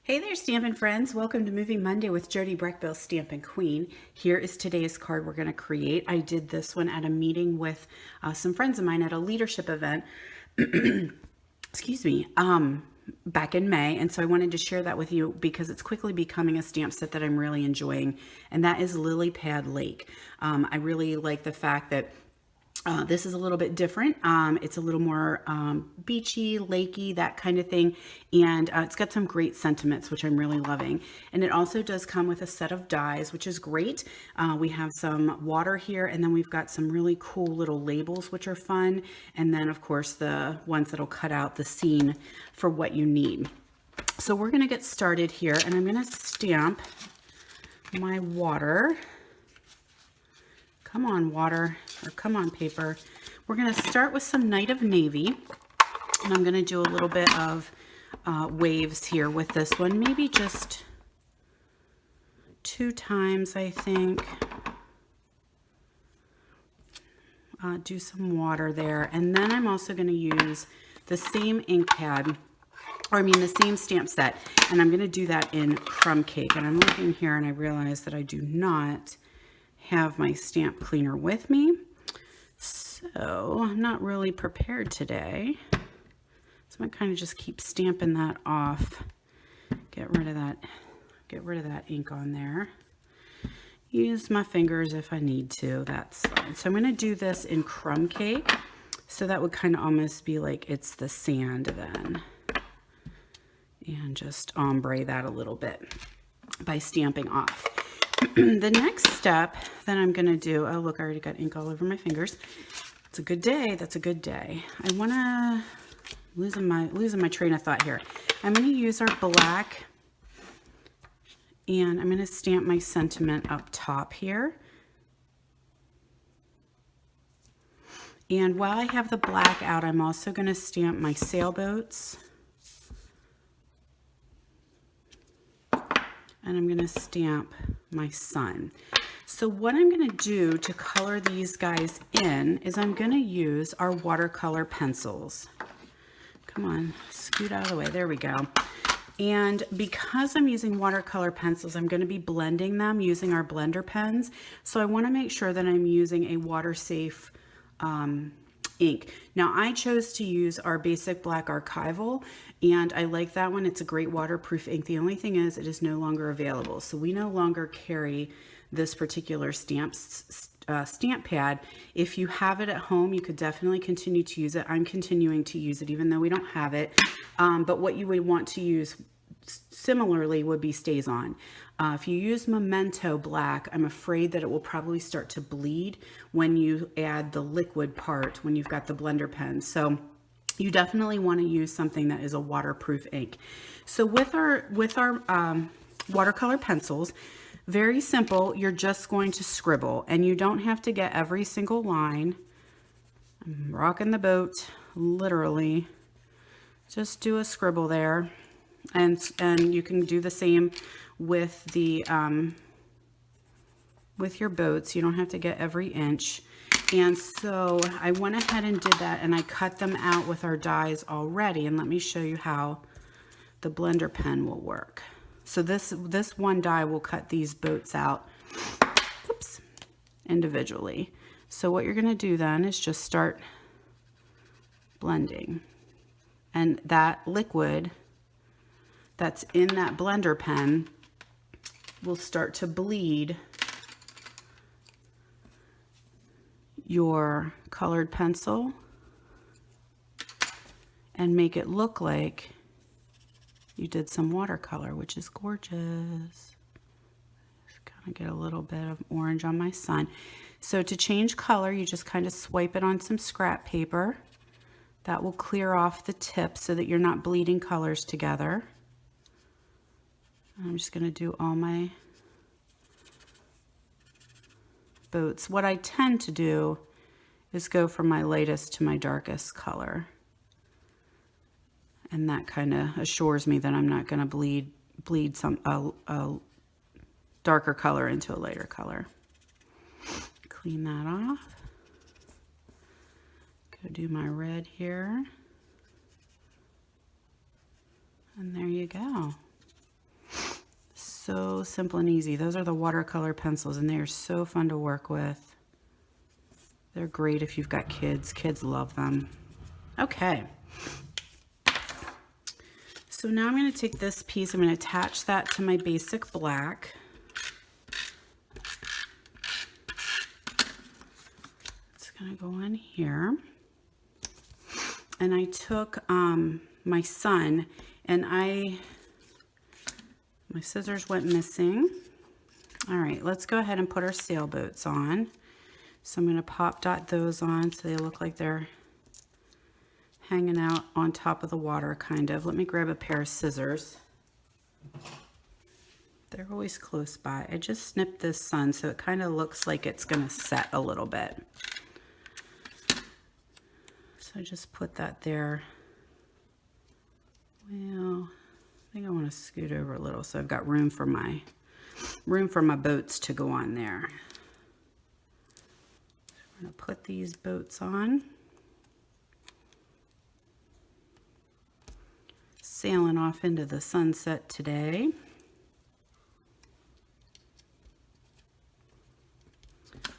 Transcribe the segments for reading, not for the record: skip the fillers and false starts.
Hey there, Stampin' friends. Welcome to Movie Monday with Jody Breckbill, Stampin' Queen. Here is today's card we're going to create. I did this one at a meeting with some friends of mine at a leadership event, excuse me, back in May. And so I wanted to share that with you because it's quickly becoming a stamp set that I'm really enjoying. And that is Lilypad Lake. I really like the fact that this is a little bit different. It's a little more beachy, lakey, that kind of thing. And it's got some great sentiments, which I'm really loving. And it also does come with a set of dies, which is great. We have some water here, and then we've got some really cool little labels, which are fun. And then, of course, the ones that'll cut out the scene for what you need. So we're going to get started here, and I'm going to stamp my water. Come on, water, or come on, paper. We're going to start with some Night of Navy, and I'm going to do a little bit of waves here with this one, maybe just 2 times, I think. Do some water there, and then I'm also going to use the same ink pad, or I mean the same stamp set, and I'm going to do that in Crumb Cake. And I'm looking here, and I realize that I do not have my stamp cleaner with me, so I'm not really prepared today. So I'm gonna kind of just keep stamping that off. Get rid of that ink on there. Use my fingers if I need to, that's fine. So I'm gonna do this in Crumb Cake, so that would kind of almost be like it's the sand then. And just ombre that a little bit by stamping off. The next step that I'm going to do, oh look, I already got ink all over my fingers. It's a good day. That's a good day. I want to, losing my train of thought here. I'm going to use our black, and I'm going to stamp my sentiment up top here. And while I have the black out, I'm also going to stamp my sailboats. And I'm going to stamp my sun. So what I'm going to do to color these guys in is I'm going to use our watercolor pencils. Come on, scoot out of the way. There we go. And because I'm using watercolor pencils, I'm going to be blending them using our blender pens. So I want to make sure that I'm using a water-safe ink. Now I chose to use our basic black archival, and I like that one. It's a great waterproof ink. The only thing is it is no longer available. So we no longer carry this particular stamp pad. If you have it at home, you could definitely continue to use it. I'm continuing to use it even though we don't have it. But what you would want to use similarly would be StazOn. If you use Memento black, I'm afraid that it will probably start to bleed when you add the liquid part when you've got the blender pen. So you definitely want to use something that is a waterproof ink. So with our watercolor pencils, very simple, you're just going to scribble, and you don't have to get every single line. I'm rocking the boat, literally. Just do a scribble there. And you can do the same with the with your boats. You don't have to get every inch. And so I went ahead and did that, and I cut them out with our dies already. And let me show you how the blender pen will work. So this one die will cut these boats out, oops, individually. So what you're going to do then is just start blending, and that liquid that's in that blender pen will start to bleed your colored pencil and make it look like you did some watercolor, which is gorgeous. Just kind of get a little bit of orange on my sun. So to change color, you just kind of swipe it on some scrap paper. That will clear off the tip so that you're not bleeding colors together. I'm just going to do all my boats. What I tend to do is go from my lightest to my darkest color. And that kind of assures me that I'm not going to bleed a darker color into a lighter color. Clean that off. Go do my red here. And there you go. so simple and easy. Those are the watercolor pencils, and they are so fun to work with. They're great if you've got kids. Kids love them. Okay. So now I'm going to take this piece, I'm going to attach that to my basic black. It's going to go on here. And I took my sun, and my scissors went missing. All right, let's go ahead and put our sailboats on. So I'm going to pop dot those on so they look like they're hanging out on top of the water, kind of. Let me grab a pair of scissors. They're always close by. I just snipped this sun so it kind of looks like it's going to set a little bit. So I just put that there. Well, I think I want to scoot over a little so I've got room for my boats to go on there. So I'm going to put these boats on. Sailing off into the sunset today.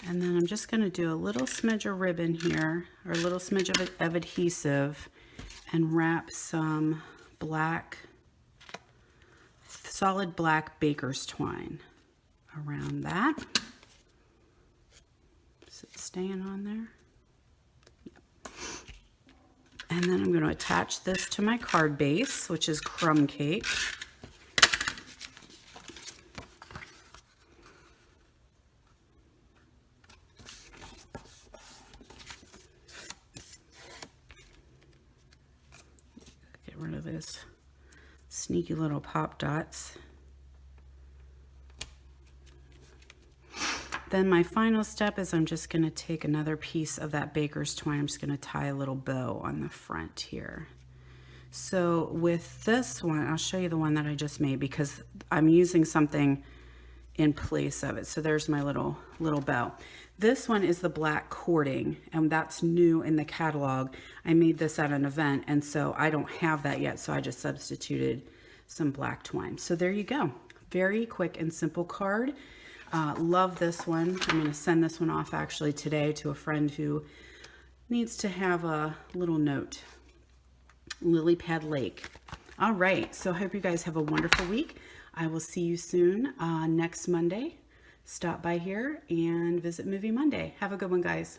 And then I'm just going to do a little smidge of ribbon here, or a little smidge of adhesive, and wrap some black, solid black baker's twine around that. Is it staying on there? And then I'm going to attach this to my card base, which is crumb cake. Get rid of those sneaky little pop dots. Then my final step is I'm just going to take another piece of that baker's twine. I'm just going to tie a little bow on the front here. So with this one, I'll show you the one that I just made because I'm using something in place of it. So there's my little bow. This one is the black cording, and that's new in the catalog. I made this at an event, and so I don't have that yet, so I just substituted some black twine. So there you go. Very quick and simple card. Love this one. I'm going to send this one off actually today to a friend who needs to have a little note. Lilypad Lake. All right, so I hope you guys have a wonderful week. I will see you soon next Monday. Stop by here and visit Movie Monday. Have a good one, guys.